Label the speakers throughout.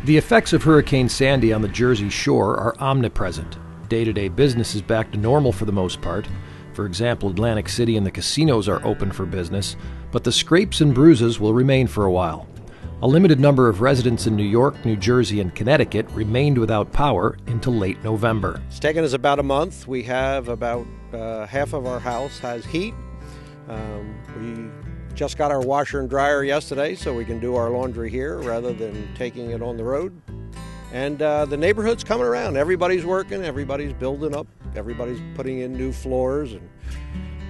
Speaker 1: The effects of Hurricane Sandy on the Jersey Shore are omnipresent. Day-to-day business is back to normal for the most part. For example, Atlantic City and the casinos are open for business, but the scrapes and bruises will remain for a while. A limited number of residents in New York, New Jersey, and Connecticut remained without power until late November.
Speaker 2: It's taken us about a month. We have about half of our house has heat. We just got our washer and dryer yesterday, so we can do our laundry here rather than taking it on the road. And the neighborhood's coming around. Everybody's working, everybody's building up, everybody's putting in new floors, and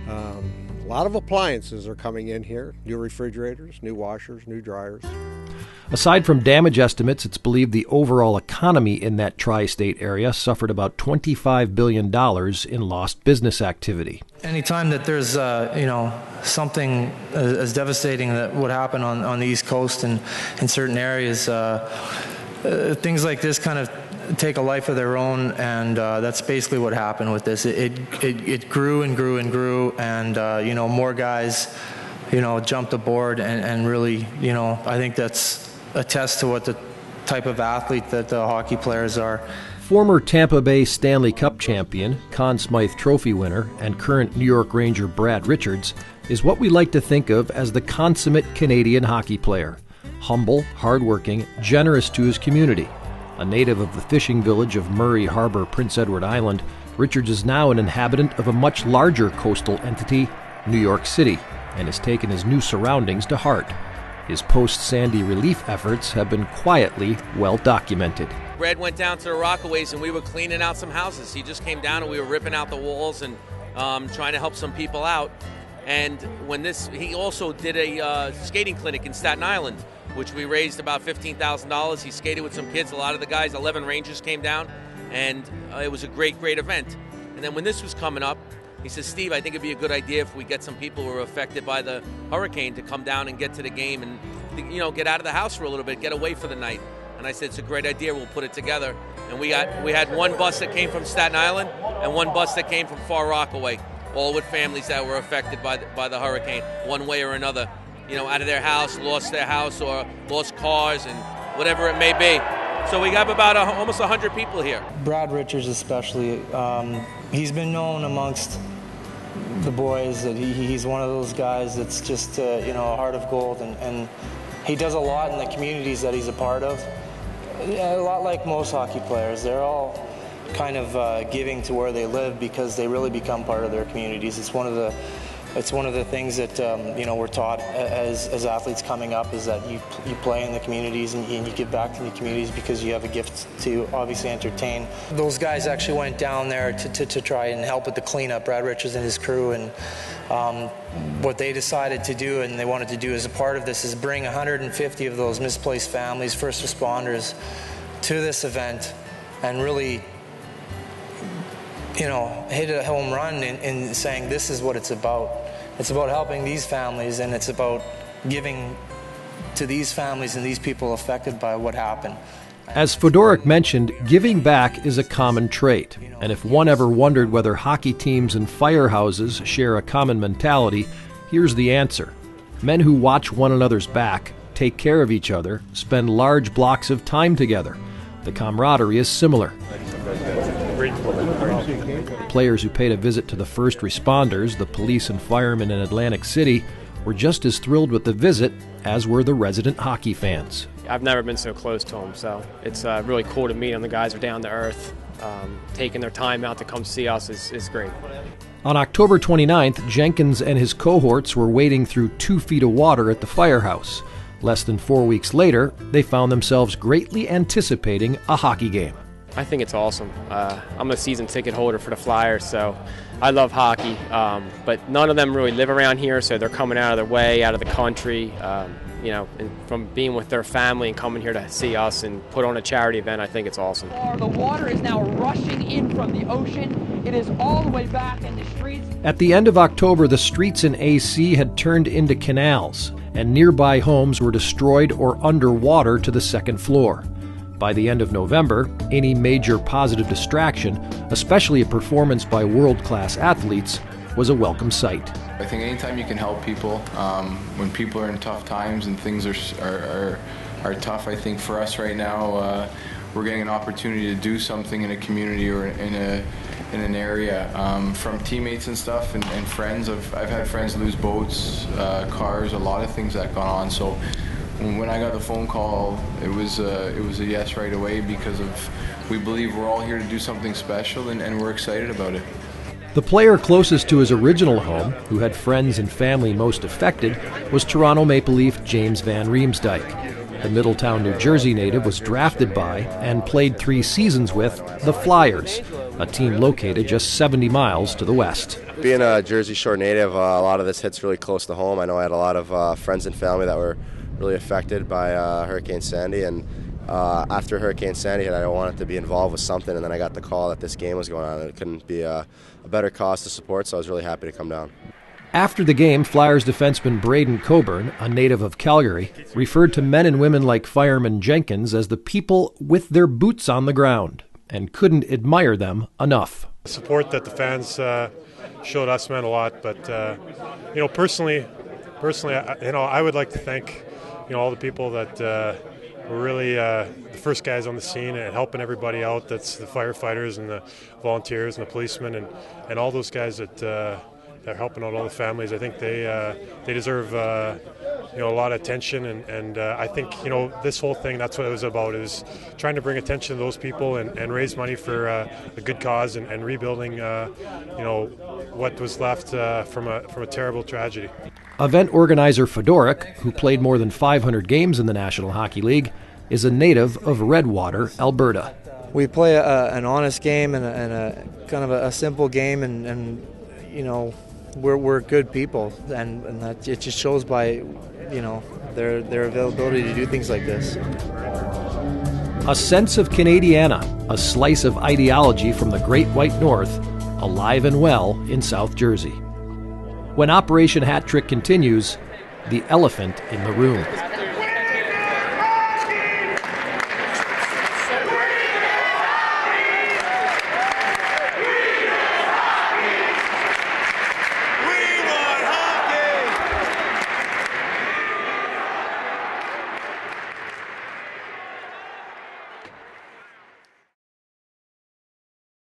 Speaker 2: a lot of appliances are coming in here. New refrigerators, new washers, new dryers.
Speaker 1: Aside from damage estimates, it's believed the overall economy in that tri-state area suffered about $25 billion in lost business activity.
Speaker 3: Anytime that there's something as devastating that would happen on the East Coast and in certain areas, things like this kind of take a life of their own, and that's basically what happened with this. It grew and grew and grew, and more guys jumped aboard, and really, I think that's a test to what the type of athlete that the hockey players are.
Speaker 1: Former Tampa Bay Stanley Cup champion, Conn Smythe Trophy winner, and current New York Ranger Brad Richards is what we like to think of as the consummate Canadian hockey player. Humble, hardworking, generous to his community. A native of the fishing village of Murray Harbor, Prince Edward Island, Richards is now an inhabitant of a much larger coastal entity, New York City, and has taken his new surroundings to heart. His post-Sandy relief efforts have been quietly well documented.
Speaker 4: Brad went down to the Rockaways and we were cleaning out some houses. He just came down and we were ripping out the walls and trying to help some people out. And he also did a skating clinic in Staten Island, which we raised about $15,000. He skated with some kids. A lot of the guys, 11 Rangers, came down, and it was a great, great event. And then when this was coming up, he says, Steve, I think it'd be a good idea if we get some people who were affected by the hurricane to come down and get to the game and, get out of the house for a little bit, get away for the night. And I said, it's a great idea, we'll put it together. And we had one bus that came from Staten Island and one bus that came from Far Rockaway, all with families that were affected by the hurricane, one way or another. Out of their house, lost their house, or lost cars, and whatever it may be. So we have about almost 100 people here.
Speaker 3: Brad Richards especially, he's been known amongst the boys that he's one of those guys that's just, a heart of gold, and he does a lot in the communities that he's a part of. A lot like most hockey players, they're all kind of giving to where they live because they really become part of their communities. It's one of the things that we're taught as athletes coming up, is that you play in the communities and you give back to the communities because you have a gift to obviously entertain. Those guys actually went down there to try and help with the cleanup, Brad Richards and his crew, and what they decided to do and they wanted to do as a part of this is bring 150 of those misplaced families, first responders, to this event and really hit a home run in saying this is what it's about. It's about helping these families, and it's about giving to these families and these people affected by what happened.
Speaker 1: As Fedoruk mentioned, giving back is a common trait, and if one ever wondered whether hockey teams and firehouses share a common mentality, here's the answer. Men who watch one another's back, take care of each other, spend large blocks of time together. The camaraderie is similar. Players who paid a visit to the first responders, the police and firemen in Atlantic City, were just as thrilled with the visit as were the resident hockey fans.
Speaker 5: I've never been so close to them, so it's really cool to meet them. The guys are down to earth. Taking their time out to come see us is great.
Speaker 1: On October 29th, Jenkins and his cohorts were wading through 2 feet of water at the firehouse. Less than 4 weeks later, they found themselves greatly anticipating a hockey game.
Speaker 5: I think it's awesome. I'm a season ticket holder for the Flyers, so I love hockey. But none of them really live around here, so they're coming out of their way, out of the country, and from being with their family and coming here to see us and put on a charity event. I think it's awesome.
Speaker 6: The water is now rushing in from the ocean. It is all the way back in the streets.
Speaker 1: At the end of October, the streets in AC had turned into canals, and nearby homes were destroyed or underwater to the second floor. By the end of November, any major positive distraction, especially a performance by world-class athletes, was a welcome sight.
Speaker 7: I think anytime you can help people, when people are in tough times and things are tough. I think for us right now, we're getting an opportunity to do something in a community or in an area, from teammates and stuff and friends. I've had friends lose boats, cars, a lot of things that gone on. So when I got the phone call, it was a yes right away, because we believe we're all here to do something special, and we're excited about it.
Speaker 1: The player closest to his original home, who had friends and family most affected, was Toronto Maple Leaf James Van Riemsdyk. The Middletown, New Jersey native was drafted by and played 3 seasons with the Flyers, a team located just 70 miles to the west.
Speaker 8: Being a Jersey Shore native, a lot of this hits really close to home. I know I had a lot of friends and family that were really affected by Hurricane Sandy, and after Hurricane Sandy hit, I wanted to be involved with something, and then I got the call that this game was going on, and it couldn't be a better cause to support, so I was really happy to come down.
Speaker 1: After the game, Flyers defenseman Braden Coburn, a native of Calgary, referred to men and women like Fireman Jenkins as the people with their boots on the ground, and couldn't admire them enough.
Speaker 9: The support that the fans showed us meant a lot, but personally, I would like to thank all the people that were really the first guys on the scene and helping everybody out. That's the firefighters and the volunteers and the policemen and all those guys that are helping out all the families. I think they deserve a lot of attention, and I think this whole thing, that's what it was about, is trying to bring attention to those people and raise money for a good cause and rebuilding what was left from a terrible tragedy.
Speaker 1: Event organizer Fedorik, who played more than 500 games in the National Hockey League, is a native of Redwater, Alberta.
Speaker 3: We play an honest game and a kind of a simple game, and we're good people, and that it just shows by their availability to do things like this.
Speaker 1: A sense of Canadiana, a slice of ideology from the Great White North, alive and well in South Jersey. When Operation Hat Trick continues, the elephant in the room.